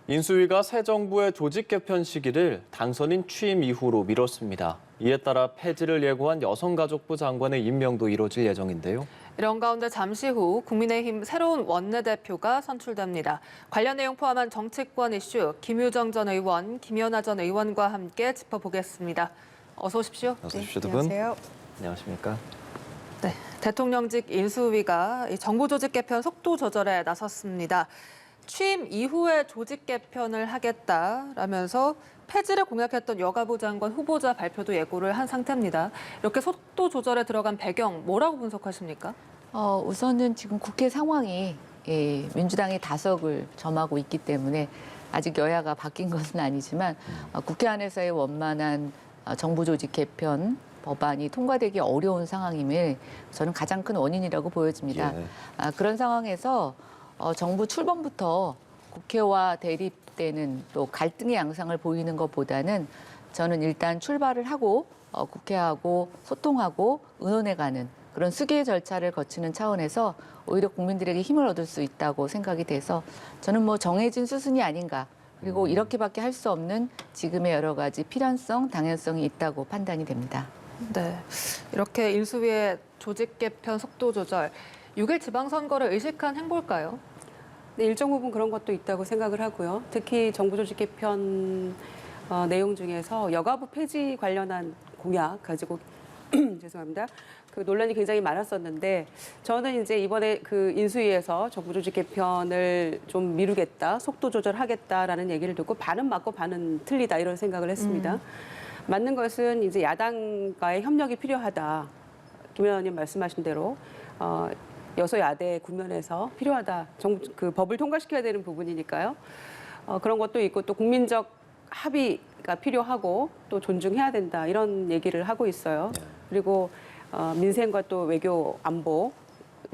인수위가 새 정부의 조직 개편 시기를 당선인 취임 이후로 미뤘습니다. 이에 따라 폐지를 예고한 여성가족부 장관의 임명도 이뤄질 예정인데요. 이런 가운데 잠시 후 국민의힘 새로운 원내대표가 선출됩니다. 관련 내용 포함한 정치권 이슈 김유정 전 의원, 김연아 전 의원과 함께 짚어보겠습니다. 어서 오십시오. 어서 오십시오, 두 분. 안녕하세요. 안녕하십니까? 네, 대통령직 인수위가 정부 조직 개편 속도 조절에 나섰습니다. 취임 이후에 조직 개편을 하겠다라면서 폐지를 공약했던 여가부 장관 후보자 발표도 예고를 한 상태입니다. 이렇게 속도 조절에 들어간 배경 뭐라고 분석하십니까? 우선은 지금 국회 상황이 민주당이 다석을 점하고 있기 때문에 아직 여야가 바뀐 것은 아니지만 국회 안에서의 원만한 정부 조직 개편 법안이 통과되기 어려운 상황임을 저는 가장 큰 원인이라고 보여집니다. 예. 그런 상황에서 정부 출범부터 국회와 대립되는 또 갈등의 양상을 보이는 것보다는 저는 일단 출발을 하고 국회하고 소통하고 의논해가는 그런 수기의 절차를 거치는 차원에서 오히려 국민들에게 힘을 얻을 수 있다고 생각이 돼서 저는 뭐 정해진 수순이 아닌가. 그리고 이렇게밖에 할 수 없는 지금의 여러 가지 필연성, 당연성이 있다고 판단이 됩니다. 네, 이렇게 인수위의 조직 개편 속도 조절, 6일 지방선거를 의식한 행보일까요? 네, 일정 부분 그런 것도 있다고 생각을 하고요. 특히 정부 조직 개편 내용 중에서 여가부 폐지 관련한 공약 가지고 죄송합니다. 그 논란이 굉장히 많았었는데 저는 이제 이번에 그 인수위에서 정부 조직 개편을 좀 미루겠다, 속도 조절하겠다라는 얘기를 듣고 반은 맞고 반은 틀리다 이런 생각을 했습니다. 맞는 것은 이제 야당과의 협력이 필요하다. 김 의원님 말씀하신 대로 여소야대 국면에서 필요하다. 그 법을 통과시켜야 되는 부분이니까요. 그런 것도 있고 또 국민적 합의가 필요하고 또 존중해야 된다. 이런 얘기를 하고 있어요. 그리고 민생과 또 외교 안보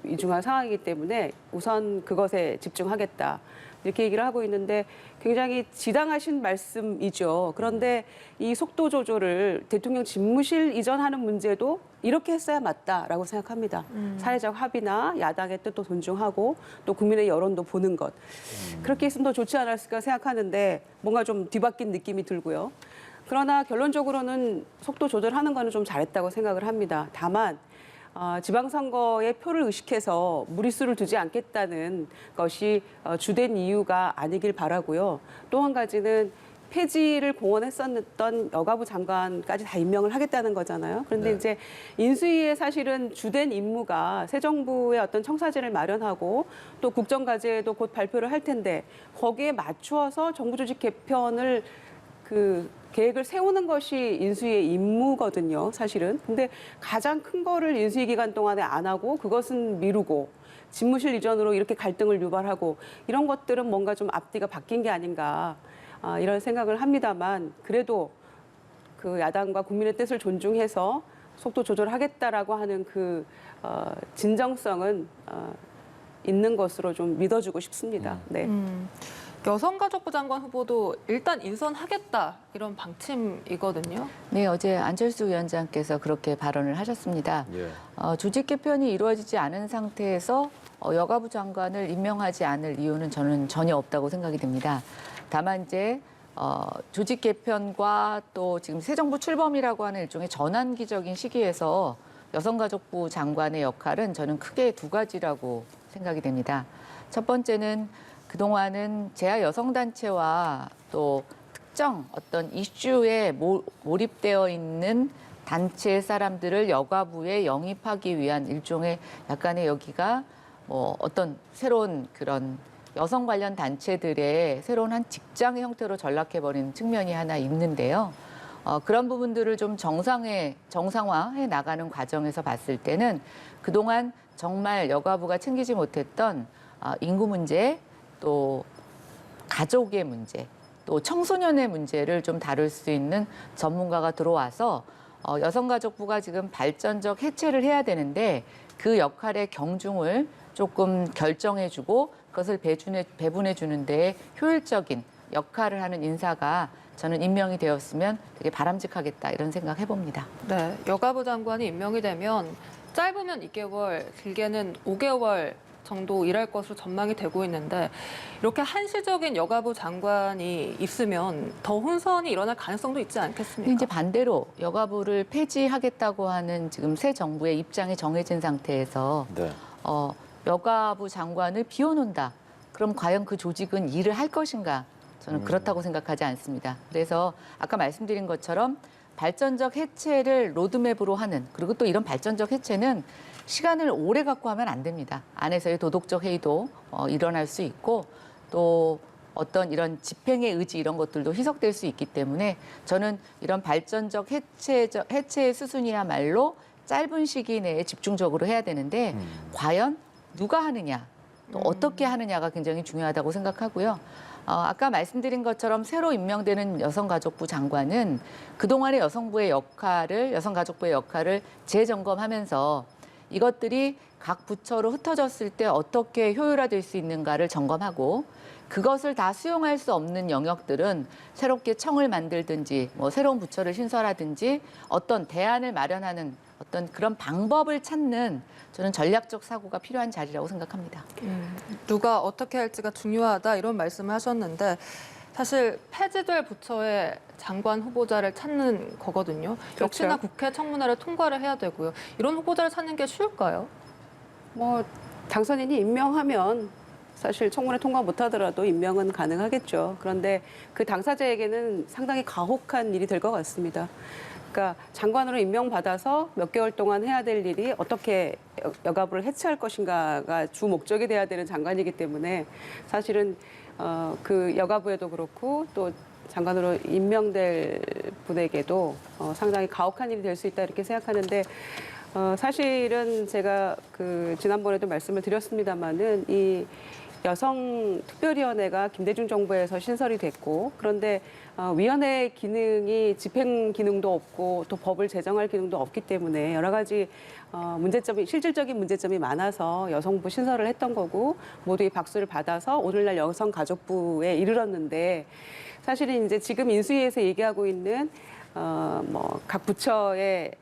이중한 상황이기 때문에 우선 그것에 집중하겠다. 이렇게 얘기를 하고 있는데 굉장히 지당하신 말씀이죠. 그런데 이 속도 조절을 대통령 집무실 이전하는 문제도 이렇게 했어야 맞다라고 생각합니다. 사회적 합의나 야당의 뜻도 존중하고 또 국민의 여론도 보는 것. 그렇게 했으면 더 좋지 않았을까 생각하는데 뭔가 좀 뒤바뀐 느낌이 들고요. 그러나 결론적으로는 속도 조절하는 거는 좀 잘했다고 생각을 합니다. 다만 지방선거의 표를 의식해서 무리수를 두지 않겠다는 것이 주된 이유가 아니길 바라고요. 또 한 가지는 폐지를 공언했었던 여가부 장관까지 다 임명을 하겠다는 거잖아요. 그런데 네. 이제 인수위의 사실은 주된 임무가 새 정부의 어떤 청사진을 마련하고 또 국정과제도 곧 발표를 할 텐데 거기에 맞추어서 정부 조직 개편을 그 계획을 세우는 것이 인수위의 임무거든요, 사실은. 근데 가장 큰 거를 인수위 기간 동안에 안 하고 그것은 미루고 집무실 이전으로 이렇게 갈등을 유발하고 이런 것들은 뭔가 좀 앞뒤가 바뀐 게 아닌가 이런 생각을 합니다만 그래도 그 야당과 국민의 뜻을 존중해서 속도 조절하겠다라고 하는 그 진정성은 있는 것으로 좀 믿어주고 싶습니다. 네. 여성가족부 장관 후보도 일단 인선하겠다 이런 방침이거든요. 네, 어제 안철수 위원장께서 그렇게 발언을 하셨습니다. 예. 조직 개편이 이루어지지 않은 상태에서 여가부 장관을 임명하지 않을 이유는 저는 전혀 없다고 생각이 됩니다. 다만 이제 조직 개편과 또 지금 새 정부 출범이라고 하는 일종의 전환기적인 시기에서 여성가족부 장관의 역할은 저는 크게 두 가지라고 생각이 됩니다. 첫 번째는 그동안은 재하 여성단체와 또 특정 어떤 이슈에 몰입되어 있는 단체 사람들을 여가부에 영입하기 위한 일종의 약간의 여기가 뭐 어떤 새로운 그런 여성 관련 단체들의 새로운 한 직장의 형태로 전락해버리는 측면이 하나 있는데요. 그런 부분들을 좀 정상화해 나가는 과정에서 봤을 때는 그동안 정말 여가부가 챙기지 못했던 인구 문제, 또 가족의 문제, 또 청소년의 문제를 좀 다룰 수 있는 전문가가 들어와서 여성가족부가 지금 발전적 해체를 해야 되는데 그 역할의 경중을 조금 결정해주고 그것을 배분해주는 데에 효율적인 역할을 하는 인사가 저는 임명이 되었으면 되게 바람직하겠다 이런 생각 해봅니다. 네, 여가부 장관이 임명이 되면 짧으면 2개월, 길게는 5개월 정도 일할 것으로 전망이 되고 있는데 이렇게 한시적인 여가부 장관이 있으면 더 혼선이 일어날 가능성도 있지 근데 않겠습니까? 이제 반대로 여가부를 폐지하겠다고 하는 지금 새 정부의 입장이 정해진 상태에서 네. 여가부 장관을 비워놓는다. 그럼 과연 그 조직은 일을 할 것인가? 저는 그렇다고 생각하지 않습니다. 그래서 아까 말씀드린 것처럼 발전적 해체를 로드맵으로 하는, 그리고 또 이런 발전적 해체는 시간을 오래 갖고 하면 안 됩니다. 안에서의 도덕적 해이도 일어날 수 있고 또 어떤 이런 집행의 의지 이런 것들도 희석될 수 있기 때문에 저는 이런 발전적 해체의 수순이야말로 짧은 시기 내에 집중적으로 해야 되는데 과연 누가 하느냐, 또 어떻게 하느냐가 굉장히 중요하다고 생각하고요. 아까 말씀드린 것처럼 새로 임명되는 여성가족부 장관은 그동안의 여성가족부의 역할을 재점검하면서 이것들이 각 부처로 흩어졌을 때 어떻게 효율화될 수 있는가를 점검하고 그것을 다 수용할 수 없는 영역들은 새롭게 청을 만들든지 뭐 새로운 부처를 신설하든지 어떤 대안을 마련하는 어떤 그런 방법을 찾는 저는 전략적 사고가 필요한 자리라고 생각합니다. 누가 어떻게 할지가 중요하다 이런 말씀을 하셨는데 사실 폐지될 부처의 장관 후보자를 찾는 거거든요. 그렇죠. 역시나 국회 청문회를 통과를 해야 되고요. 이런 후보자를 찾는 게 쉬울까요? 뭐 당선인이 임명하면 사실 청문회 통과 못하더라도 임명은 가능하겠죠. 그런데 그 당사자에게는 상당히 가혹한 일이 될 것 같습니다. 그러니까 장관으로 임명받아서 몇 개월 동안 해야 될 일이 어떻게 여가부를 해체할 것인가가 주 목적이 돼야 되는 장관이기 때문에 사실은 그 여가부에도 그렇고 또 장관으로 임명될 분에게도 상당히 가혹한 일이 될 수 있다 이렇게 생각하는데 사실은 제가 그 지난번에도 말씀을 드렸습니다마는 이 여성특별위원회가 김대중 정부에서 신설이 됐고 그런데 위원회 기능이 집행 기능도 없고 또 법을 제정할 기능도 없기 때문에 여러 가지 실질적인 문제점이 많아서 여성부 신설을 했던 거고 모두의 박수를 받아서 오늘날 여성가족부에 이르렀는데 사실은 이제 지금 인수위에서 얘기하고 있는 뭐 각 부처에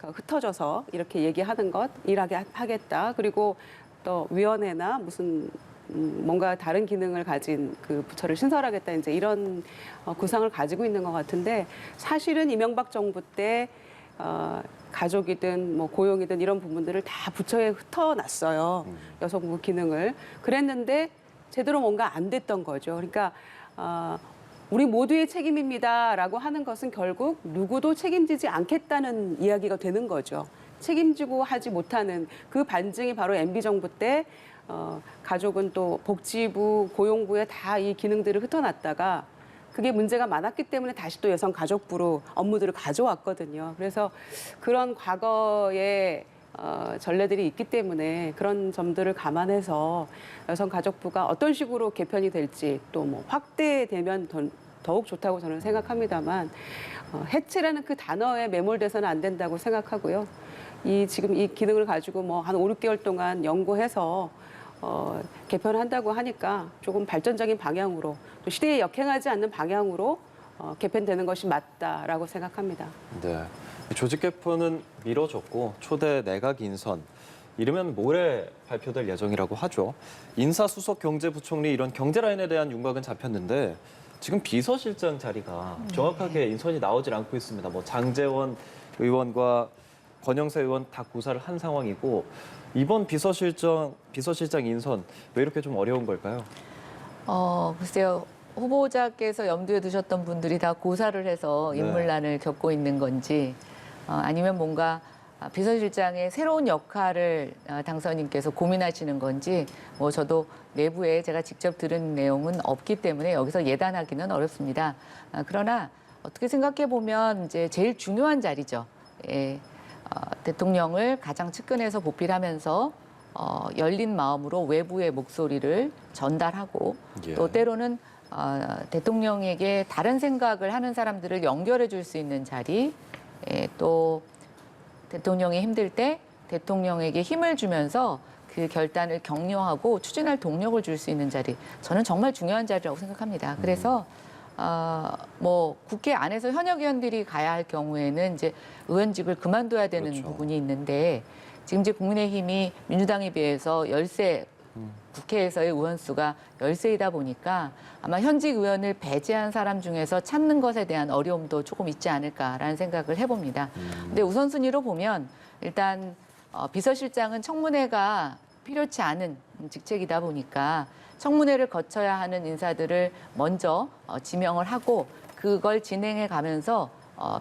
흩어져서 이렇게 얘기하는 것 일하게 하겠다 그리고 또 위원회나 무슨 뭔가 다른 기능을 가진 그 부처를 신설하겠다 이제 이런 구상을 가지고 있는 것 같은데 사실은 이명박 정부 때 가족이든 뭐 고용이든 이런 부분들을 다 부처에 흩어놨어요. 여성부 기능을 그랬는데 제대로 뭔가 안 됐던 거죠. 그러니까 우리 모두의 책임입니다라고 하는 것은 결국 누구도 책임지지 않겠다는 이야기가 되는 거죠. 책임지고 하지 못하는 그 반증이 바로 MB 정부 때 가족은 또 복지부, 고용부에 다 이 기능들을 흩어놨다가 그게 문제가 많았기 때문에 다시 또 여성가족부로 업무들을 가져왔거든요. 그래서 그런 과거의 전례들이 있기 때문에 그런 점들을 감안해서 여성가족부가 어떤 식으로 개편이 될지 또 뭐 확대되면 더욱 좋다고 저는 생각합니다만 해체라는 그 단어에 매몰돼서는 안 된다고 생각하고요. 지금 이 기능을 가지고 뭐 한 5, 6개월 동안 연구해서 개편한다고 하니까 조금 발전적인 방향으로 또 시대에 역행하지 않는 방향으로 개편되는 것이 맞다라고 생각합니다. 네. 조직 개편은 미뤄졌고 초대 내각 인선 이르면 모레 발표될 예정이라고 하죠. 인사수석 경제부총리 이런 경제 라인에 대한 윤곽은 잡혔는데 지금 비서실장 자리가 정확하게 인선이 나오질 않고 있습니다. 뭐 장제원 의원과 권영세 의원 다 고사를 한 상황이고 이번 비서실장 인선 왜 이렇게 좀 어려운 걸까요? 글쎄요. 후보자께서 염두에 두셨던 분들이 다 고사를 해서 인물난을 겪고 있는 건지 아니면 뭔가 비서실장의 새로운 역할을 당선인께서 고민하시는 건지 뭐 저도 내부에 제가 직접 들은 내용은 없기 때문에 여기서 예단하기는 어렵습니다. 그러나 어떻게 생각해 보면 이제 제일 중요한 자리죠. 예. 대통령을 가장 측근에서 보필하면서 열린 마음으로 외부의 목소리를 전달하고 또 때로는 대통령에게 다른 생각을 하는 사람들을 연결해 줄 수 있는 자리 또 대통령이 힘들 때 대통령에게 힘을 주면서 그 결단을 격려하고 추진할 동력을 줄 수 있는 자리 저는 정말 중요한 자리라고 생각합니다. 그래서 뭐 국회 안에서 현역 의원들이 가야 할 경우에는 이제 의원직을 그만둬야 되는 그렇죠. 부분이 있는데 지금 이제 국민의힘이 민주당에 비해서 열세 국회에서의 의원 수가 열세이다 보니까 아마 현직 의원을 배제한 사람 중에서 찾는 것에 대한 어려움도 조금 있지 않을까라는 생각을 해봅니다. 근데 우선순위로 보면 일단 비서실장은 청문회가 필요치 않은 직책이다 보니까 청문회를 거쳐야 하는 인사들을 먼저 지명을 하고 그걸 진행해 가면서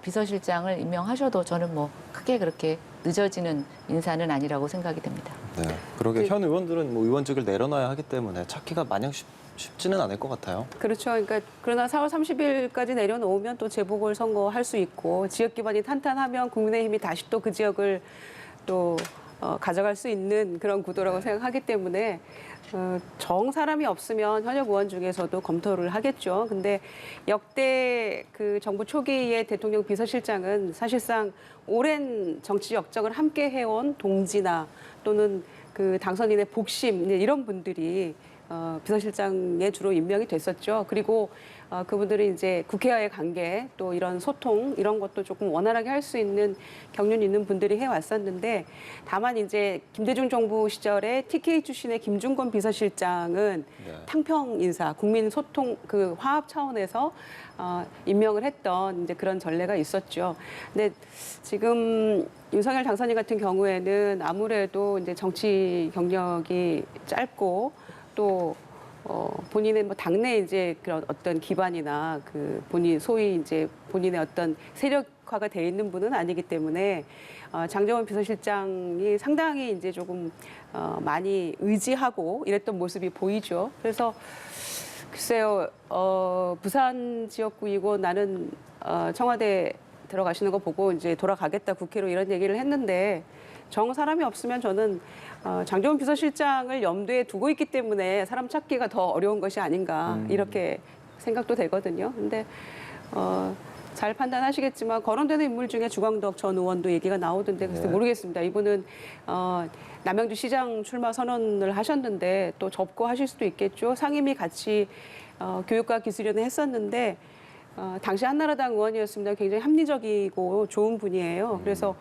비서실장을 임명하셔도 저는 뭐 크게 그렇게 늦어지는 인사는 아니라고 생각이 됩니다. 네, 그러게 현 의원들은 뭐 의원직을 내려놔야 하기 때문에 찾기가 마냥 쉽지는 않을 것 같아요. 그렇죠. 그러니까 그러나 4월 30일까지 내려놓으면 또 재보궐 선거할 수 있고 지역 기반이 탄탄하면 국민의힘이 다시 또 그 지역을 또 가져갈 수 있는 그런 구도라고 생각하기 때문에 정 사람이 없으면 현역 의원 중에서도 검토를 하겠죠. 근데 역대 그 정부 초기의 대통령 비서실장은 사실상 오랜 정치 역정을 함께 해온 동지나 또는 그 당선인의 복심 이런 분들이 비서실장에 주로 임명이 됐었죠. 그리고 그분들이 이제 국회와의 관계 또 이런 소통 이런 것도 조금 원활하게 할 수 있는 경륜 있는 분들이 해왔었는데 다만 이제 김대중 정부 시절에 TK 출신의 김중권 비서실장은 네. 탕평 인사, 국민 소통 그 화합 차원에서 임명을 했던 이제 그런 전례가 있었죠. 근데 지금 윤석열 당선인 같은 경우에는 아무래도 이제 정치 경력이 짧고 또 본인의 뭐 당내 이제 그런 어떤 기반이나 그 본인 소위 이제 본인의 어떤 세력화가 돼 있는 분은 아니기 때문에 장제원 비서실장이 상당히 이제 조금 많이 의지하고 이랬던 모습이 보이죠. 그래서 글쎄요, 부산 지역구이고 나는 청와대 들어가시는 거 보고 이제 돌아가겠다 국회로 이런 얘기를 했는데 정 사람이 없으면 저는 장제원 비서실장을 염두에 두고 있기 때문에 사람 찾기가 더 어려운 것이 아닌가 이렇게 생각도 되거든요. 근데 잘 판단하시겠지만 거론되는 인물 중에 주광덕 전 의원도 얘기가 나오던데 글쎄 네. 모르겠습니다. 이분은 남양주 시장 출마 선언을 하셨는데 또 접고 하실 수도 있겠죠. 상임위 같이 교육과 기술위원회 했었는데 당시 한나라당 의원이었습니다. 굉장히 합리적이고 좋은 분이에요. 그래서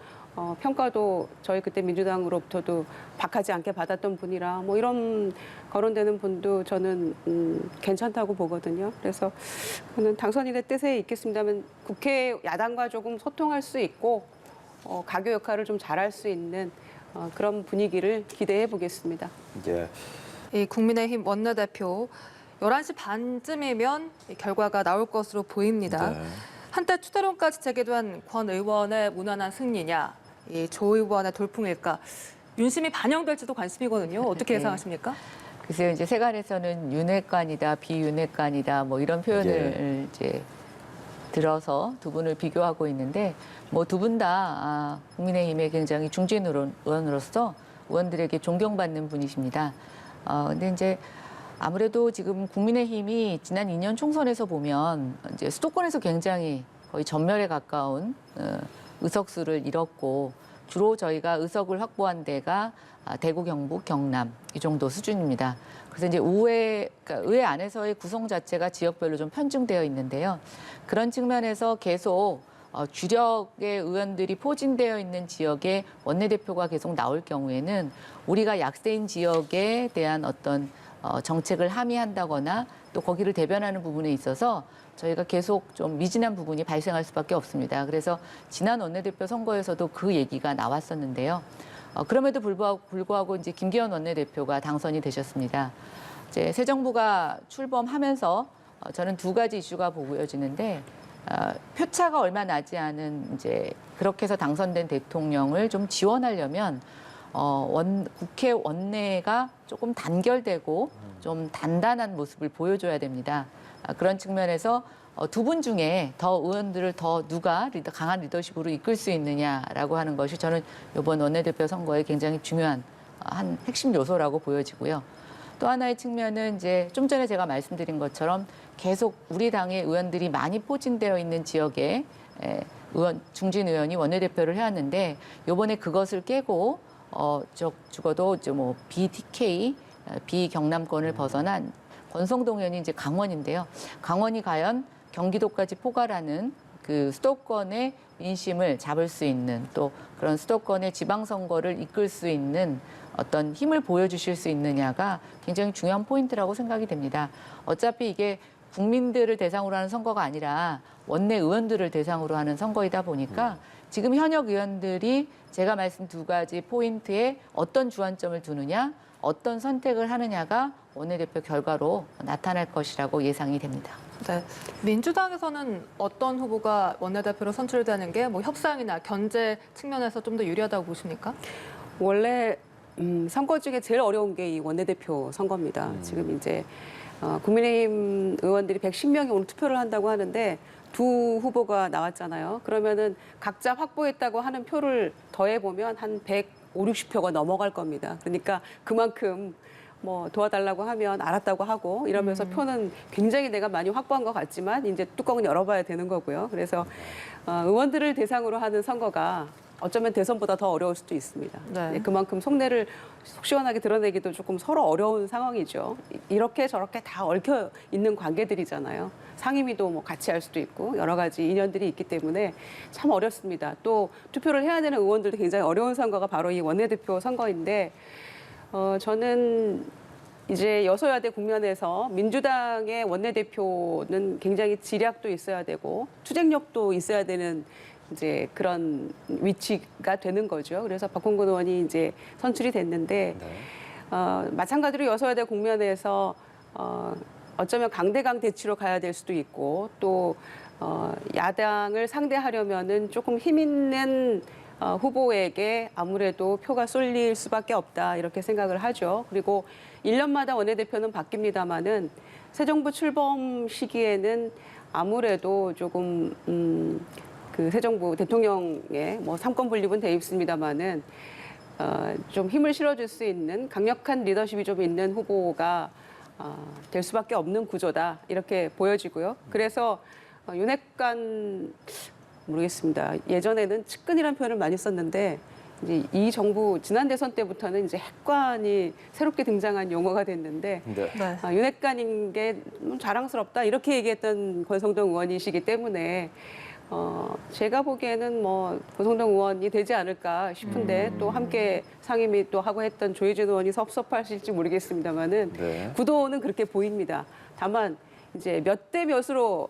평가도 저희 그때 민주당으로부터도 박하지 않게 받았던 분이라 뭐 이런 거론되는 분도 저는 괜찮다고 보거든요. 그래서 저는 당선인의 뜻에 있겠습니다만 국회 야당과 조금 소통할 수 있고 가교 역할을 좀 잘할 수 있는 그런 분위기를 기대해 보겠습니다. 예. 이 국민의힘 원내대표 11시 반쯤이면 이 결과가 나올 것으로 보입니다. 네. 한때 추대론까지 제기된 권 의원의 무난한 승리냐, 이 조 의원의 돌풍일까, 윤심이 반영될지도 관심이거든요. 어떻게 네. 예상하십니까? 글쎄요, 이제 세간에서는 윤핵관이다, 비윤핵관이다, 뭐 이런 표현을 이제 들어서 두 분을 비교하고 있는데, 뭐 두 분 다 국민의힘의 굉장히 중진 의원으로서 의원들에게 존경받는 분이십니다. 근데 이제 아무래도 지금 국민의힘이 지난 2년 총선에서 보면 이제 수도권에서 굉장히 거의 전멸에 가까운 의석수를 잃었고 주로 저희가 의석을 확보한 데가 대구, 경북, 경남 이 정도 수준입니다. 그래서 이제 그러니까 의회 안에서의 구성 자체가 지역별로 좀 편중되어 있는데요. 그런 측면에서 계속 주력의 의원들이 포진되어 있는 지역에 원내대표가 계속 나올 경우에는 우리가 약세인 지역에 대한 어떤 정책을 함의한다거나 또 거기를 대변하는 부분에 있어서 저희가 계속 좀 미진한 부분이 발생할 수밖에 없습니다. 그래서 지난 원내대표 선거에서도 그 얘기가 나왔었는데요. 그럼에도 불구하고 이제 김기현 원내대표가 당선이 되셨습니다. 이제 새 정부가 출범하면서 저는 두 가지 이슈가 보여지는데 표차가 얼마 나지 않은 이제 그렇게 해서 당선된 대통령을 좀 지원하려면 국회 원내가 조금 단결되고 좀 단단한 모습을 보여줘야 됩니다. 그런 측면에서 두 분 중에 더 의원들을 더 누가 강한 리더십으로 이끌 수 있느냐라고 하는 것이 저는 이번 원내대표 선거에 굉장히 중요한 한 핵심 요소라고 보여지고요. 또 하나의 측면은 이제 좀 전에 제가 말씀드린 것처럼 계속 우리 당의 의원들이 많이 포진되어 있는 지역에 중진 의원이 원내대표를 해왔는데 이번에 그것을 깨고 적어도 뭐 BTK, 비경남권을 벗어난 권성동 의원이 이제 강원인데요. 강원이 과연 경기도까지 포괄하는 그 수도권의 민심을 잡을 수 있는 또 그런 수도권의 지방선거를 이끌 수 있는 어떤 힘을 보여주실 수 있느냐가 굉장히 중요한 포인트라고 생각이 됩니다. 어차피 이게 국민들을 대상으로 하는 선거가 아니라 원내 의원들을 대상으로 하는 선거이다 보니까 지금 현역 의원들이 제가 말씀 두 가지 포인트에 어떤 주안점을 두느냐, 어떤 선택을 하느냐가 원내대표 결과로 나타날 것이라고 예상이 됩니다. 네. 민주당에서는 어떤 후보가 원내대표로 선출되는 게 뭐 협상이나 견제 측면에서 좀 더 유리하다고 보십니까? 원래 선거 중에 제일 어려운 게 이 원내대표 선거입니다. 지금 이제 국민의힘 의원들이 110명이 오늘 투표를 한다고 하는데 두 후보가 나왔잖아요. 그러면은 각자 확보했다고 하는 표를 더해보면 한 150, 60표가 넘어갈 겁니다. 그러니까 그만큼 뭐 도와달라고 하면 알았다고 하고 이러면서 표는 굉장히 내가 많이 확보한 것 같지만 이제 뚜껑은 열어봐야 되는 거고요. 그래서 의원들을 대상으로 하는 선거가 어쩌면 대선보다 더 어려울 수도 있습니다. 네. 그만큼 속내를 속 시원하게 드러내기도 조금 서로 어려운 상황이죠. 이렇게 저렇게 다 얽혀 있는 관계들이잖아요. 상임위도 뭐 같이 할 수도 있고 여러 가지 인연들이 있기 때문에 참 어렵습니다. 또 투표를 해야 되는 의원들도 굉장히 어려운 선거가 바로 이 원내대표 선거인데 저는 이제 여소야대 국면에서 민주당의 원내대표는 굉장히 지략도 있어야 되고 투쟁력도 있어야 되는 이제 그런 위치가 되는 거죠. 그래서 박홍근 의원이 이제 선출이 됐는데 마찬가지로 여소야대 국면에서 어쩌면 강대강 대치로 가야 될 수도 있고 또 야당을 상대하려면은 조금 힘 있는 후보에게 아무래도 표가 쏠릴 수밖에 없다 이렇게 생각을 하죠. 그리고 1년마다 원내대표는 바뀝니다마는 새 정부 출범 시기에는 아무래도 조금 그 새 정부 대통령의 뭐 삼권 분립은 돼 있습니다마는 좀 힘을 실어줄 수 있는 강력한 리더십이 좀 있는 후보가 될 수밖에 없는 구조다 이렇게 보여지고요. 그래서 윤핵관 모르겠습니다. 예전에는 측근이라는 표현을 많이 썼는데 이제 이 정부 지난 대선 때부터는 이제 핵관이 새롭게 등장한 용어가 됐는데 네. 네. 윤핵관인 게 자랑스럽다 이렇게 얘기했던 권성동 의원이시기 때문에 제가 보기에는 뭐 권성동 의원이 되지 않을까 싶은데 또 함께 상임위 또 하고 했던 조혜진 의원이 섭섭하실지 모르겠습니다만은 네. 구도는 그렇게 보입니다. 다만 이제 몇 대 몇으로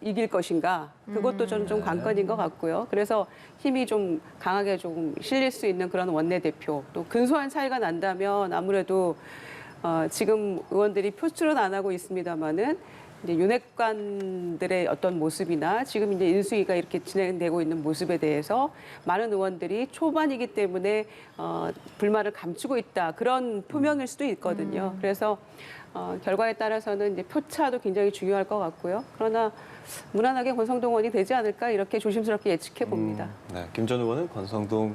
이길 것인가 그것도 저는 좀 관건인 것 같고요. 그래서 힘이 좀 강하게 좀 실릴 수 있는 그런 원내대표 또 근소한 차이가 난다면 아무래도 지금 의원들이 표출은 안 하고 있습니다만은 이제 윤핵관들의 어떤 모습이나 지금 이제 인수위가 이렇게 진행되고 있는 모습에 대해서 많은 의원들이 초반이기 때문에 불만을 감추고 있다 그런 표명일 수도 있거든요. 그래서 결과에 따라서는 이제 표차도 굉장히 중요할 것 같고요. 그러나 무난하게 권성동 의원이 되지 않을까 이렇게 조심스럽게 예측해 봅니다. 네, 김 전 의원은 권성동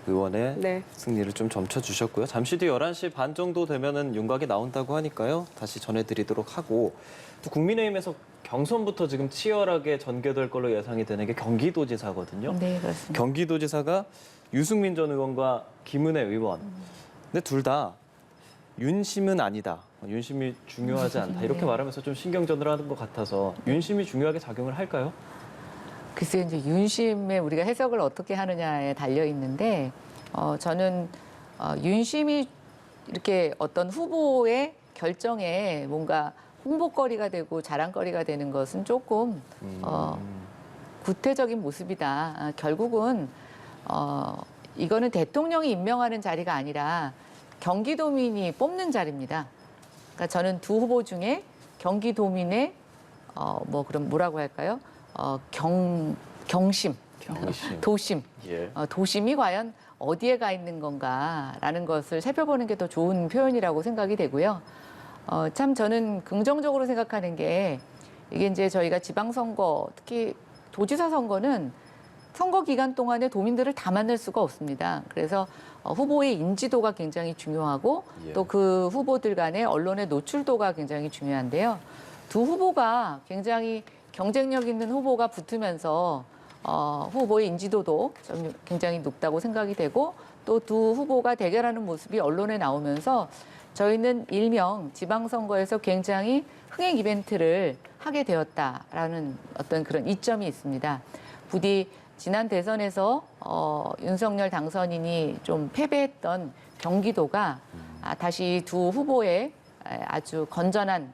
의원의 네. 승리를 좀 점쳐주셨고요. 잠시 뒤 11시 반 정도 되면은 윤곽이 나온다고 하니까요. 다시 전해드리도록 하고 또 국민의힘에서 경선부터 지금 치열하게 전개될 걸로 예상이 되는 게 경기도지사거든요. 네, 그렇습니다. 경기도지사가 유승민 전 의원과 김은혜 의원. 근데 둘 다 윤심은 아니다. 윤심이 중요하지 않다. 이렇게 말하면서 좀 신경전을 하는 것 같아서 윤심이 중요하게 작용을 할까요? 글쎄요, 이제 윤심의 우리가 해석을 어떻게 하느냐에 달려 있는데, 저는 윤심이 이렇게 어떤 후보의 결정에 뭔가 홍보거리가 되고 자랑거리가 되는 것은 조금 구태적인 모습이다. 결국은 이거는 대통령이 임명하는 자리가 아니라 경기도민이 뽑는 자리입니다. 그러니까 저는 두 후보 중에 경기도민의 그럼 뭐라고 할까요? 경심, 도심, 예. 도심이 과연 어디에 가 있는 건가라는 것을 살펴보는 게 더 좋은 표현이라고 생각이 되고요. 참 저는 긍정적으로 생각하는 게 이게 이제 저희가 지방선거, 특히 도지사 선거는 선거 기간 동안에 도민들을 다 만날 수가 없습니다. 그래서 후보의 인지도가 굉장히 중요하고 예. 또 그 후보들 간의 언론의 노출도가 굉장히 중요한데요. 두 후보가 굉장히 경쟁력 있는 후보가 붙으면서 후보의 인지도도 좀 굉장히 높다고 생각이 되고 또 두 후보가 대결하는 모습이 언론에 나오면서 저희는 일명 지방선거에서 굉장히 흥행 이벤트를 하게 되었다라는 어떤 그런 이점이 있습니다. 부디 지난 대선에서 윤석열 당선인이 좀 패배했던 경기도가 다시 두 후보의 아주 건전한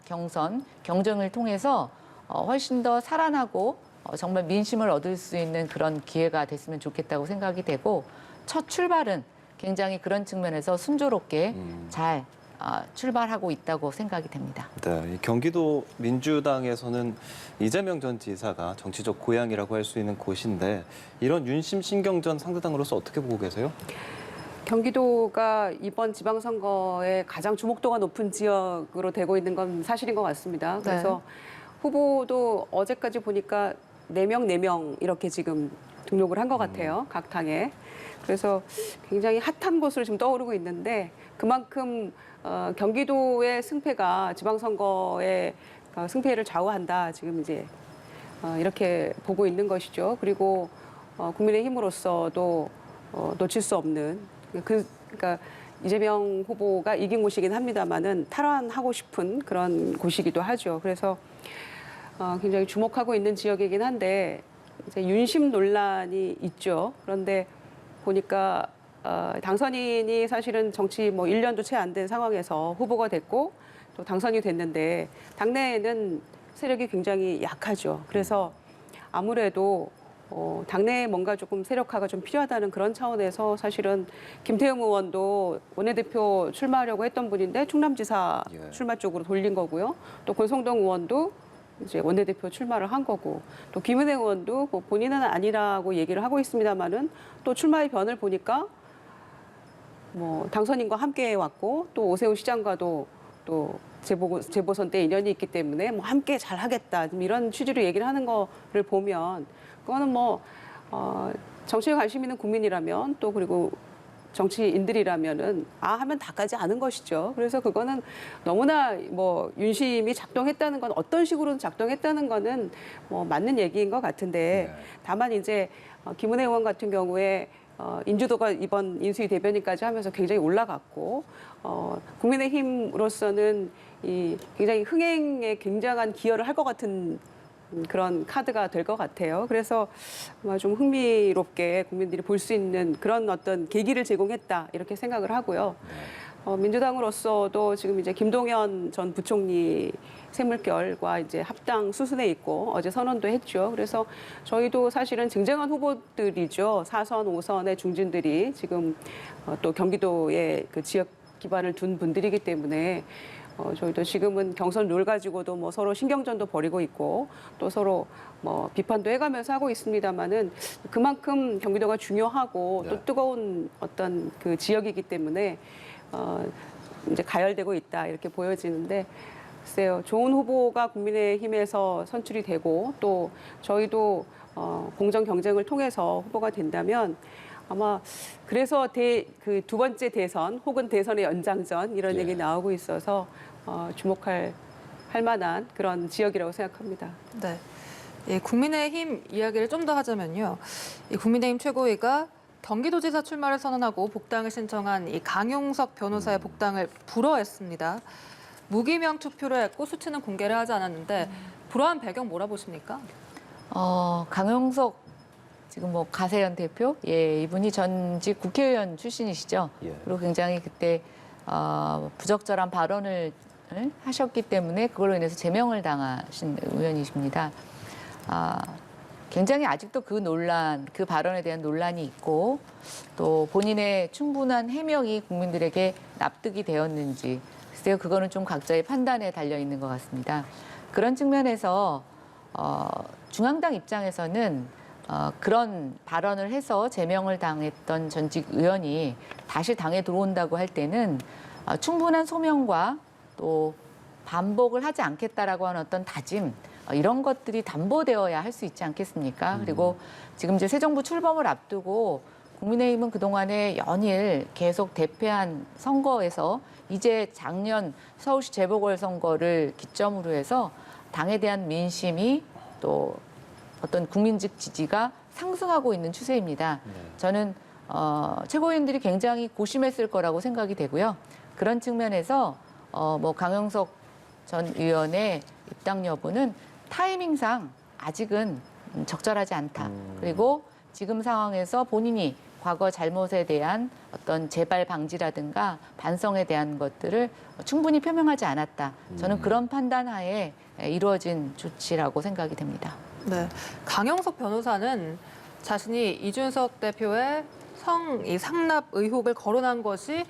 경쟁을 통해서 훨씬 더 살아나고 정말 민심을 얻을 수 있는 그런 기회가 됐으면 좋겠다고 생각이 되고 첫 출발은 굉장히 그런 측면에서 순조롭게 잘 출발하고 있다고 생각이 됩니다. 네, 이 경기도 민주당에서는 이재명 전 지사가 정치적 고향이라고 할 수 있는 곳인데 이런 윤심 신경전 상대당으로서 어떻게 보고 계세요? 경기도가 이번 지방선거에 가장 주목도가 높은 지역으로 되고 있는 건 사실인 것 같습니다. 그래서 후보도 어제까지 보니까 4명 이렇게 지금 등록을 한 것 같아요. 각 당에. 그래서 굉장히 핫한 곳으로 지금 떠오르고 있는데 그만큼 경기도의 승패가 지방선거의 승패를 좌우한다. 지금 이제 이렇게 보고 있는 것이죠. 그리고 국민의힘으로서도 놓칠 수 없는 그러니까 이재명 후보가 이긴 곳이긴 합니다만은 탈환하고 싶은 그런 곳이기도 하죠. 그래서 굉장히 주목하고 있는 지역이긴 한데 이제 윤심 논란이 있죠. 그런데 보니까 당선인이 사실은 정치 뭐 1년도 채 안 된 상황에서 후보가 됐고 또 당선이 됐는데 당내에는 세력이 굉장히 약하죠. 그래서 아무래도 당내에 뭔가 조금 세력화가 좀 필요하다는 그런 차원에서 사실은 김태형 의원도 원내대표 출마하려고 했던 분인데 충남지사 출마 쪽으로 돌린 거고요. 또 권성동 의원도 이제 원내대표 출마를 한 거고 또 김은혜 의원도 뭐 본인은 아니라고 얘기를 하고 있습니다만은 또 출마의 변을 보니까 뭐 당선인과 함께 왔고 또 오세훈 시장과도 또 재보선 때 인연이 있기 때문에 뭐 함께 잘 하겠다 이런 취지로 얘기를 하는 거를 보면 그거는 뭐 정치에 관심 있는 국민이라면 또 그리고 정치인들이라면은 하면 다까지 아는 것이죠. 그래서 그거는 너무나 뭐 윤심이 작동했다는 건 어떤 식으로든 작동했다는 거는 뭐 맞는 얘기인 것 같은데 다만 이제 김은혜 의원 같은 경우에 인지도가 이번 인수위 대변인까지 하면서 굉장히 올라갔고 국민의힘으로서는 이 굉장히 흥행에 굉장한 기여를 할 것 같은 그런 카드가 될 것 같아요. 그래서 아마 좀 흥미롭게 국민들이 볼 수 있는 그런 어떤 계기를 제공했다 이렇게 생각을 하고요. 민주당으로서도 지금 이제 김동연 전 부총리 샘물결과 이제 합당 수순에 있고 어제 선언도 했죠. 그래서 저희도 사실은 쟁쟁한 후보들이죠. 4선, 5선의 중진들이 지금 또 경기도에 그 지역 기반을 둔 분들이기 때문에 저희도 지금은 경선 룰 가지고도 뭐 서로 신경전도 벌이고 있고 또 서로 뭐 비판도 해가면서 하고 있습니다만은 그만큼 경기도가 중요하고 또 뜨거운 어떤 그 지역이기 때문에 이제 가열되고 있다 이렇게 보여지는데 글쎄요 좋은 후보가 국민의힘에서 선출이 되고 또 저희도 공정 경쟁을 통해서 후보가 된다면 아마 그래서 그 두 번째 대선 혹은 대선의 연장전 이런 얘기 나오고 있어서 주목할 만한 그런 지역이라고 생각합니다. 네. 예, 국민의힘 이야기를 좀 더 하자면요. 이 국민의힘 최고위가 경기도지사 출마를 선언하고 복당을 신청한 이 강용석 변호사의 복당을 불허했습니다. 무기명 투표를 했고 수치는 공개를 하지 않았는데 불허한 배경 뭐라 보십니까? 강용석 지금 뭐 가세현 대표, 이분이 전직 국회의원 출신이시죠. 그리고 굉장히 그때 부적절한 발언을 하셨기 때문에 그걸로 인해서 제명을 당하신 의원이십니다. 굉장히 아직도 그 발언에 대한 논란이 있고 또 본인의 충분한 해명이 국민들에게 납득이 되었는지 글쎄요, 그거는 좀 각자의 판단에 달려 있는 것 같습니다. 그런 측면에서 중앙당 입장에서는 그런 발언을 해서 제명을 당했던 전직 의원이 다시 당에 들어온다고 할 때는 충분한 소명과 또 반복을 하지 않겠다라고 하는 어떤 다짐 이런 것들이 담보되어야 할 수 있지 않겠습니까? 그리고 지금 이제 새 정부 출범을 앞두고 국민의힘은 그동안에 연일 계속 대패한 선거에서 이제 작년 서울시 재보궐선거를 기점으로 해서 당에 대한 민심이 또 어떤 국민적 지지가 상승하고 있는 추세입니다. 저는 최고위원들이 굉장히 고심했을 거라고 생각이 되고요. 그런 측면에서 뭐 강용석 전 의원의 입당 여부는 타이밍상 아직은 적절하지 않다. 그리고 지금 상황에서 본인이 과거 잘못에 대한 어떤 재발 방지라든가 반성에 대한 것들을 충분히 표명하지 않았다. 저는 그런 판단하에 이루어진 조치라고 생각이 됩니다. 네, 강영석 변호사는 자신이 이준석 대표의 이 상납 의혹을 거론한 것이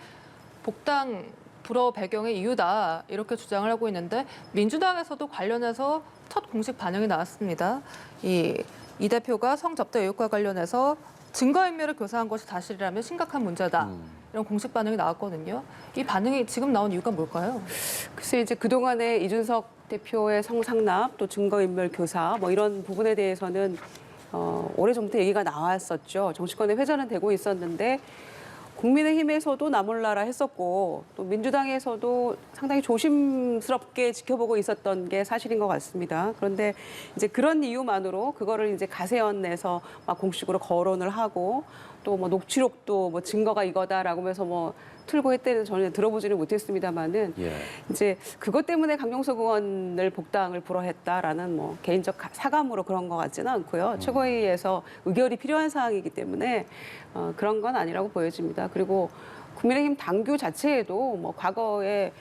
복당 불허 배경의 이유다 이렇게 주장을 하고 있는데 민주당에서도 관련해서 첫 공식 반응이 나왔습니다. 이 대표가 성접대 의혹과 관련해서 증거인멸을 교사한 것이 사실이라면 심각한 문제다. 이런 공식 반응이 나왔거든요. 이 반응이 지금 나온 이유가 뭘까요? 글쎄 이제 그동안에 이준석 대표의 성상납 또 증거인멸 교사 뭐 이런 부분에 대해서는 오래전부터 얘기가 나왔었죠. 정치권의 회자는 되고 있었는데 국민의힘에서도 나 몰라라 했었고 또 민주당에서도 상당히 조심스럽게 지켜보고 있었던 게 사실인 것 같습니다. 그런데 이제 그런 이유만으로 그거를 이제 가세연에서 막 공식으로 거론을 하고 또 뭐 녹취록도 뭐 증거가 이거다라고 하면서 뭐 틀고 했대는 저는 들어보지는 못했습니다만은 이제 그것 때문에 강용석 의원을 복당을 불허했다라는 뭐 개인적 사감으로 그런 것 같지는 않고요. 최고위에서 의결이 필요한 사항이기 때문에 그런 건 아니라고 보여집니다. 그리고 국민의힘 당규 자체에도 뭐 과거에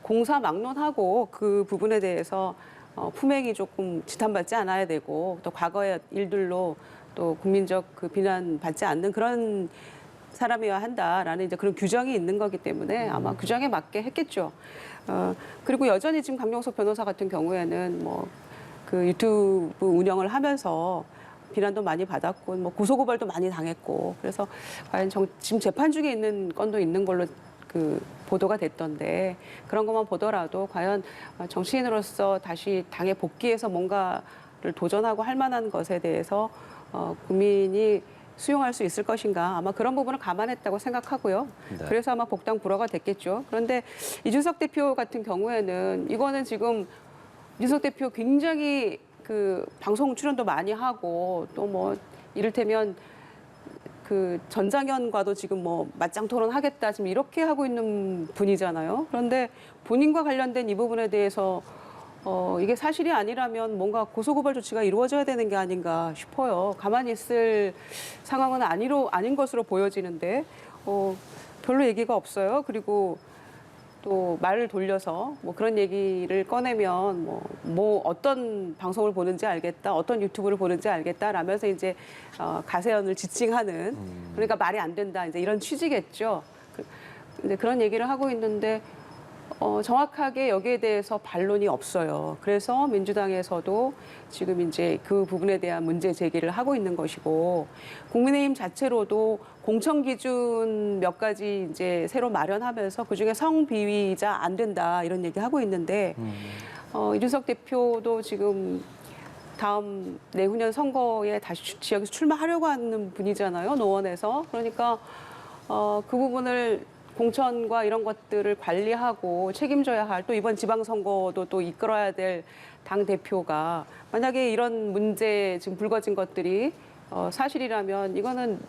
공사 막론하고 그 부분에 대해서 품행이 조금 지탄받지 않아야 되고 또 과거의 일들로 또 국민적 그 비난 받지 않는 그런 사람이어야 한다라는 이제 그런 규정이 있는 거기 때문에 아마 규정에 맞게 했겠죠. 그리고 여전히 지금 강용석 변호사 같은 경우에는 뭐 그 유튜브 운영을 하면서 비난도 많이 받았고 뭐 고소고발도 많이 당했고 그래서 과연 지금 재판 중에 있는 건도 있는 걸로 그 보도가 됐던데 그런 것만 보더라도 과연 정치인으로서 다시 당에 복귀해서 뭔가를 도전하고 할 만한 것에 대해서 국민이 수용할 수 있을 것인가 아마 그런 부분을 감안했다고 생각하고요. 네. 그래서 아마 복당 불허가 됐겠죠. 그런데 이준석 대표 같은 경우에는 이거는 지금 이준석 대표 굉장히 그 방송 출연도 많이 하고 또 뭐 이를테면 그 전장현과도 지금 뭐 맞짱 토론하겠다 지금 이렇게 하고 있는 분이잖아요. 그런데 본인과 관련된 이 부분에 대해서 이게 사실이 아니라면 뭔가 고소고발 조치가 이루어져야 되는 게 아닌가 싶어요. 가만히 있을 상황은 아닌 것으로 보여지는데 별로 얘기가 없어요. 그리고 또 말을 돌려서 뭐 그런 얘기를 꺼내면 뭐 어떤 방송을 보는지 알겠다, 어떤 유튜브를 보는지 알겠다라면서 이제 가세연을 지칭하는 그러니까 말이 안 된다 이제 이런 취지겠죠. 근데 그런 얘기를 하고 있는데. 정확하게 여기에 대해서 반론이 없어요. 그래서 민주당에서도 지금 이제 그 부분에 대한 문제 제기를 하고 있는 것이고 국민의힘 자체로도 공천 기준 몇 가지 이제 새로 마련하면서 그중에 성비위자 안 된다 이런 얘기 하고 있는데 이준석 대표도 지금 다음 내후년 선거에 다시 지역에서 출마하려고 하는 분이잖아요. 노원에서. 그러니까 그 부분을 공천과 이런 것들을 관리하고 책임져야 할 또 이번 지방선거도 또 이끌어야 될 당대표가 만약에 이런 문제 지금 불거진 것들이 사실이라면 이거는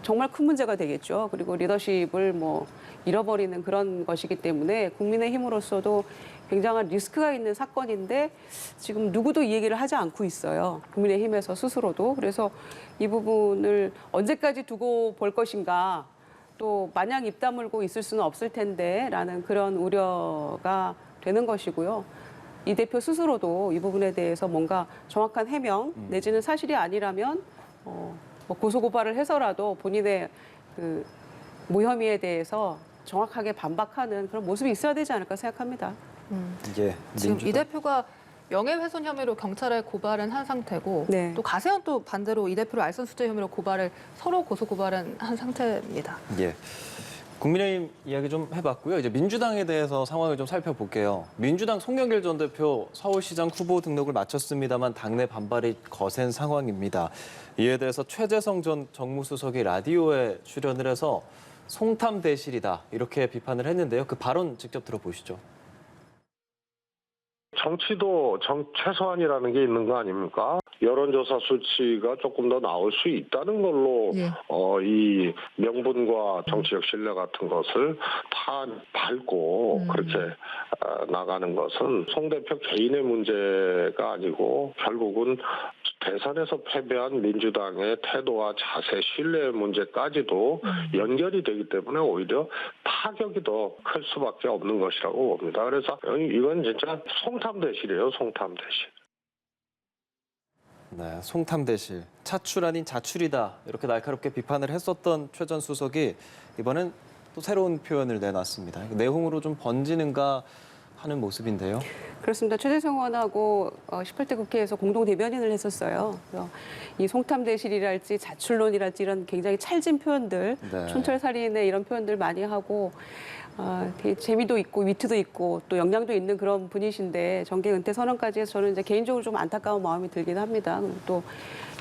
정말 큰 문제가 되겠죠. 그리고 리더십을 뭐 잃어버리는 그런 것이기 때문에 국민의힘으로서도 굉장한 리스크가 있는 사건인데 지금 누구도 이 얘기를 하지 않고 있어요. 국민의힘에서 스스로도. 그래서 이 부분을 언제까지 두고 볼 것인가. 또 마냥 입 다물고 있을 수는 없을 텐데라는 그런 우려가 되는 것이고요. 이 대표 스스로도 이 부분에 대해서 뭔가 정확한 해명 내지는 사실이 아니라면 뭐 고소고발을 해서라도 본인의 그 무혐의에 대해서 정확하게 반박하는 그런 모습이 있어야 되지 않을까 생각합니다. 예, 지금 이 대표가 명예훼손 혐의로 경찰에 고발은 한 상태고 네. 또 가세현 또 반대로 이 대표를 알선수재 혐의로 서로 고소 고발은 한 상태입니다. 예. 국민의힘 이야기 좀 해봤고요. 이제 민주당에 대해서 상황을 좀 살펴볼게요. 민주당 송영길 전 대표 서울시장 후보 등록을 마쳤습니다만 당내 반발이 거센 상황입니다. 이에 대해서 최재성 전 정무수석이 라디오에 출연을 해서 송탐 대실이다 이렇게 비판을 했는데요. 그 발언 직접 들어보시죠. 정치도 최소한이라는 게 있는 거 아닙니까? 여론조사 수치가 조금 더 나올 수 있다는 걸로 이 명분과 정치적 신뢰 같은 것을 다 밟고 그렇게 나가는 것은 송 대표 개인의 문제가 아니고 결국은 대선에서 패배한 민주당의 태도와 자세, 신뢰 문제까지도 연결이 되기 때문에 오히려 타격이 더 클 수밖에 없는 것이라고 봅니다. 그래서 이건 진짜 송탐대실이에요, 송탐대실. 네, 송탐대실, 차출 아닌 자출이다 이렇게 날카롭게 비판을 했었던 최 전 수석이 이번엔 또 새로운 표현을 내놨습니다. 내홍으로 좀 번지는가 하는 모습인데요. 그렇습니다. 최재성 의원하고 18대 국회에서 공동 대변인을 했었어요. 그래서 이 송탐대실이랄지 자출론이랄지 이런 굉장히 찰진 표현들, 네. 촌철살인의 이런 표현들 많이 하고 되게 재미도 있고 위트도 있고 또 역량도 있는 그런 분이신데 정계 은퇴 선언까지 해서 저는 이제 개인적으로 좀 안타까운 마음이 들긴 합니다. 또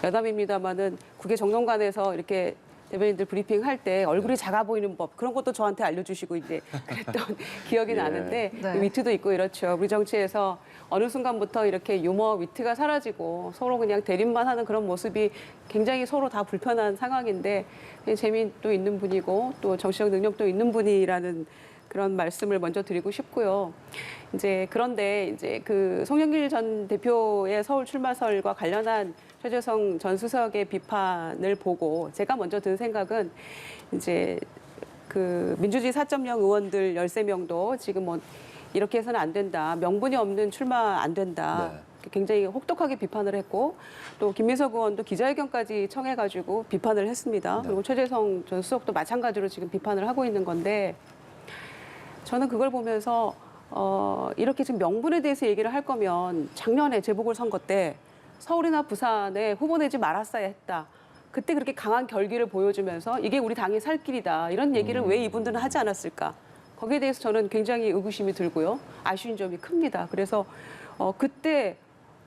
여담입니다만은 국회 정론관에서 이렇게 대변인들 브리핑 할 때 얼굴이 작아 보이는 법 그런 것도 저한테 알려주시고 이제 그랬던 기억이 나는데 네. 위트도 있고 이렇죠. 우리 정치에서 어느 순간부터 이렇게 유머 위트가 사라지고 서로 그냥 대립만 하는 그런 모습이 굉장히 서로 다 불편한 상황인데 재미도 있는 분이고 또 정치적 능력도 있는 분이라는 그런 말씀을 먼저 드리고 싶고요. 그런데 그 송영길 전 대표의 서울 출마설과 관련한 최재성 전 수석의 비판을 보고 제가 먼저 든 생각은 그 민주주의 4.0 의원들 13명도 지금 뭐 이렇게 해서는 안 된다. 명분이 없는 출마 안 된다. 네. 굉장히 혹독하게 비판을 했고 또 김민석 의원도 기자회견까지 청해가지고 비판을 했습니다. 네. 그리고 최재성 전 수석도 마찬가지로 지금 비판을 하고 있는 건데 저는 그걸 보면서 이렇게 지금 명분에 대해서 얘기를 할 거면 작년에 재보궐선거 때 서울이나 부산에 후보 내지 말았어야 했다. 그때 그렇게 강한 결기를 보여주면서 이게 우리 당의 살 길이다. 이런 얘기를 왜 이분들은 하지 않았을까. 거기에 대해서 저는 굉장히 의구심이 들고요. 아쉬운 점이 큽니다. 그래서 그때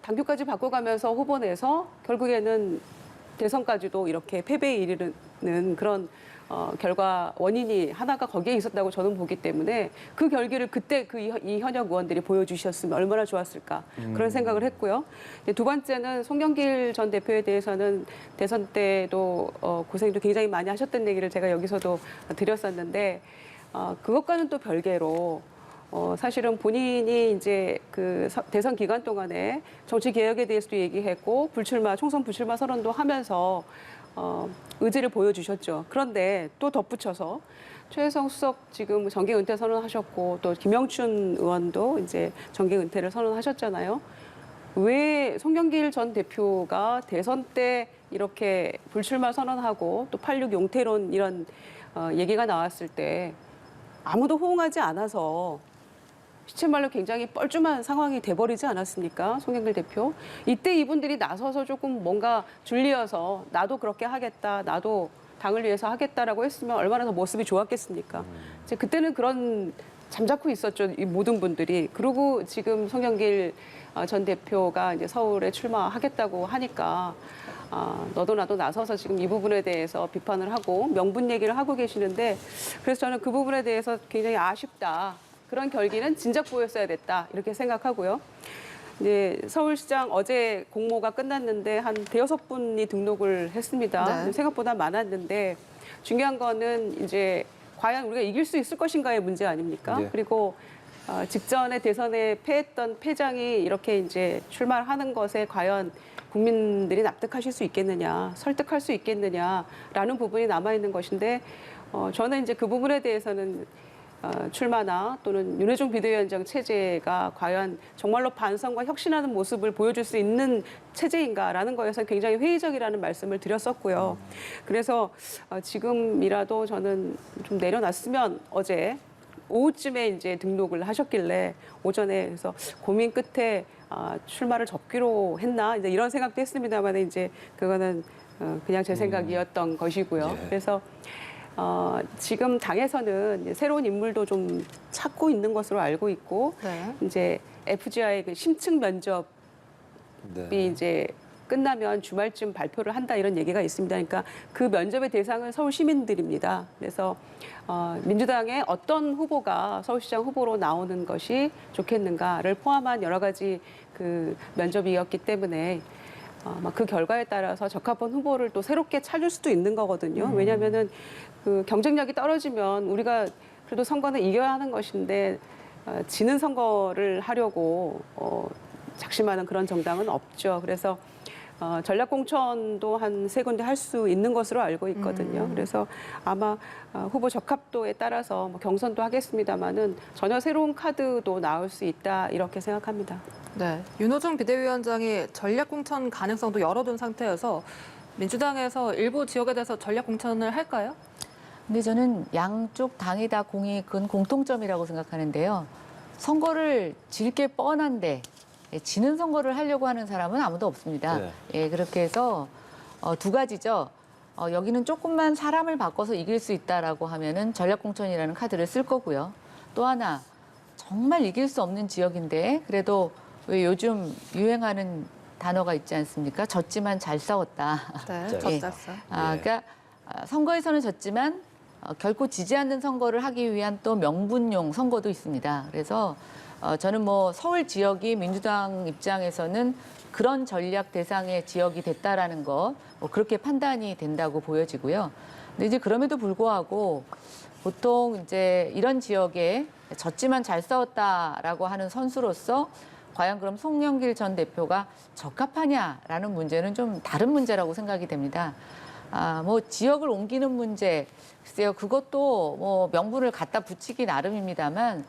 당규까지 바꿔가면서 후보 내서 결국에는 대선까지도 이렇게 패배에 이르는 그런 결과 원인이 하나가 거기에 있었다고 저는 보기 때문에 그 결기를 그때 이 현역 의원들이 보여주셨으면 얼마나 좋았을까 그런 생각을 했고요. 두 번째는 송영길 전 대표에 대해서는 대선 때도 고생도 굉장히 많이 하셨던 얘기를 제가 여기서도 드렸었는데 그것과는 또 별개로 사실은 본인이 그 대선 기간 동안에 정치 개혁에 대해서도 얘기했고 총선 불출마 선언도 하면서 의지를 보여주셨죠. 그런데 또 덧붙여서 최재성 수석 지금 정계 은퇴 선언하셨고 또 김영춘 의원도 정계 은퇴를 선언하셨잖아요. 왜 송영길 전 대표가 대선 때 이렇게 불출마 선언하고 또 86 용태론 이런 얘기가 나왔을 때 아무도 호응하지 않아서 시체말로 굉장히 뻘쭘한 상황이 돼버리지 않았습니까? 송영길 대표. 이때 이분들이 나서서 조금 뭔가 줄리어서 나도 그렇게 하겠다. 나도 당을 위해서 하겠다라고 했으면 얼마나 더 모습이 좋았겠습니까? 그때는 그런 잠자코 있었죠. 이 모든 분들이. 그리고 지금 송영길 전 대표가 서울에 출마하겠다고 하니까 너도 나도 나서서 지금 이 부분에 대해서 비판을 하고 명분 얘기를 하고 계시는데 그래서 저는 그 부분에 대해서 굉장히 아쉽다. 그런 결기는 진작 보였어야 됐다 이렇게 생각하고요. 서울시장 어제 공모가 끝났는데 한 대여섯 분이 등록을 했습니다. 네. 생각보다 많았는데 중요한 거는 과연 우리가 이길 수 있을 것인가의 문제 아닙니까? 네. 그리고 직전에 대선에 패했던 패장이 이렇게 출마를 하는 것에 과연 국민들이 납득하실 수 있겠느냐, 설득할 수 있겠느냐라는 부분이 남아 있는 것인데 저는 그 부분에 대해서는 출마나 또는 윤회중 비대위원장 체제가 과연 정말로 반성과 혁신하는 모습을 보여줄 수 있는 체제인가라는 거에서 굉장히 회의적이라는 말씀을 드렸었고요. 그래서 지금이라도 저는 좀 내려놨으면 어제 오후쯤에 등록을 하셨길래 오전에 그래서 고민 끝에 출마를 접기로 했나 이런 생각도 했습니다만 그거는 그냥 제 생각이었던 것이고요. 예. 그래서 지금 당에서는 새로운 인물도 좀 찾고 있는 것으로 알고 있고 네. FGI 그 심층 면접이 네. 끝나면 주말쯤 발표를 한다 이런 얘기가 있습니다. 그러니까 그 면접의 대상은 서울 시민들입니다. 그래서 민주당의 어떤 후보가 서울시장 후보로 나오는 것이 좋겠는가를 포함한 여러 가지 그 면접이었기 때문에 그 결과에 따라서 적합한 후보를 또 새롭게 찾을 수도 있는 거거든요. 왜냐하면은 그 경쟁력이 떨어지면 우리가 그래도 선거는 이겨야 하는 것인데 지는 선거를 하려고 작심하는 그런 정당은 없죠. 그래서 전략공천도 한 3군데 할 수 있는 것으로 알고 있거든요. 그래서 아마 후보 적합도에 따라서 뭐 경선도 하겠습니다마는 전혀 새로운 카드도 나올 수 있다 이렇게 생각합니다. 네, 윤호중 비대위원장이 전략공천 가능성도 열어둔 상태여서 민주당에서 일부 지역에 대해서 전략공천을 할까요? 근데 저는 양쪽 당이 다 공이 큰 공통점이라고 생각하는데요. 선거를 질 게 뻔한데 지는 선거를 하려고 하는 사람은 아무도 없습니다. 네. 예, 그렇게 해서 두 가지죠. 여기는 조금만 사람을 바꿔서 이길 수 있다라고 하면은 전략공천이라는 카드를 쓸 거고요. 또 하나 정말 이길 수 없는 지역인데 그래도 왜 요즘 유행하는 단어가 있지 않습니까? 졌지만 잘 싸웠다. 네, 예. 졌었어. 그러니까 선거에서는 졌지만 결코 지지 않는 선거를 하기 위한 또 명분용 선거도 있습니다. 그래서 저는 뭐 서울 지역이 민주당 입장에서는 그런 전략 대상의 지역이 됐다라는 거 뭐 그렇게 판단이 된다고 보여지고요. 근데 이제 그럼에도 불구하고 보통 이제 이런 지역에 졌지만 잘 싸웠다라고 하는 선수로서 과연 그럼 송영길 전 대표가 적합하냐라는 문제는 좀 다른 문제라고 생각이 됩니다. 뭐 지역을 옮기는 문제, 글쎄요, 그것도 뭐 명분을 갖다 붙이기 나름입니다만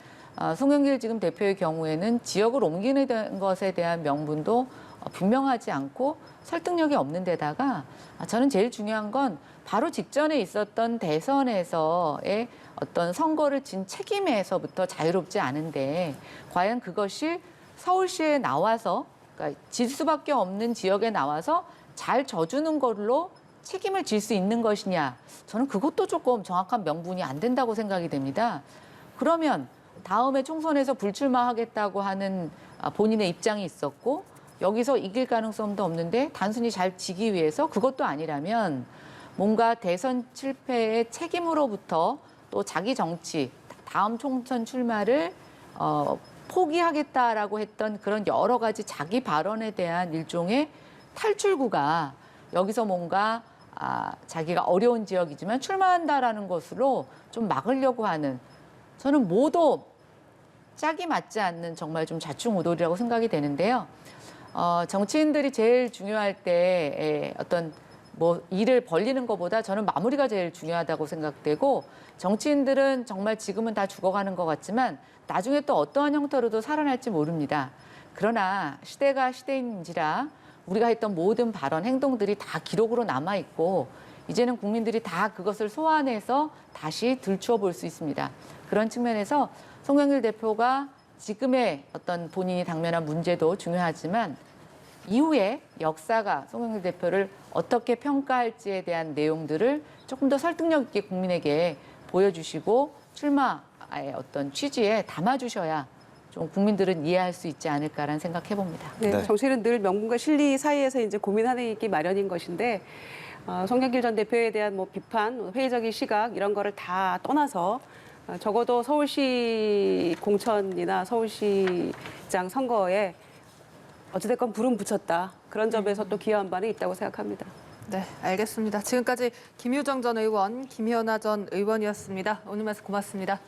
송영길 지금 대표의 경우에는 지역을 옮기는 것에 대한 명분도 분명하지 않고 설득력이 없는 데다가 저는 제일 중요한 건 바로 직전에 있었던 대선에서의 어떤 선거를 진 책임에서부터 자유롭지 않은데 과연 그것이 서울시에 나와서 그러니까 질 수밖에 없는 지역에 나와서 잘 져주는 걸로 책임을 질 수 있는 것이냐. 저는 그것도 조금 정확한 명분이 안 된다고 생각이 됩니다. 그러면 다음에 총선에서 불출마하겠다고 하는 본인의 입장이 있었고 여기서 이길 가능성도 없는데 단순히 잘 지기 위해서 그것도 아니라면 뭔가 대선 실패의 책임으로부터 또 자기 정치, 다음 총선 출마를 포기하겠다라고 했던 그런 여러 가지 자기 발언에 대한 일종의 탈출구가 여기서 뭔가 자기가 어려운 지역이지만 출마한다라는 것으로 좀 막으려고 하는 저는 모두 짝이 맞지 않는 정말 좀 좌충우돌이라고 생각이 되는데요. 정치인들이 제일 중요할 때 어떤 뭐 일을 벌리는 것보다 저는 마무리가 제일 중요하다고 생각되고 정치인들은 정말 지금은 다 죽어가는 것 같지만 나중에 또 어떠한 형태로도 살아날지 모릅니다. 그러나 시대가 시대인지라 우리가 했던 모든 발언, 행동들이 다 기록으로 남아있고 이제는 국민들이 다 그것을 소환해서 다시 들추어 볼 수 있습니다. 그런 측면에서 송영길 대표가 지금의 어떤 본인이 당면한 문제도 중요하지만 이후에 역사가 송영길 대표를 어떻게 평가할지에 대한 내용들을 조금 더 설득력 있게 국민에게 보여주시고 출마의 어떤 취지에 담아주셔야 좀 국민들은 이해할 수 있지 않을까라는 생각해봅니다. 네, 네. 정치는 늘 명분과 실리 사이에서 이제 고민하기 마련인 것인데 송영길 전 대표에 대한 뭐 비판, 회의적인 시각 이런 거를 다 떠나서 적어도 서울시 공천이나 서울시장 선거에 어찌됐건 불은 붙였다. 그런 점에서 또 기여한 바는 있다고 생각합니다. 네, 알겠습니다. 지금까지 김유정 전 의원, 김현아 전 의원이었습니다. 오늘 말씀 고맙습니다.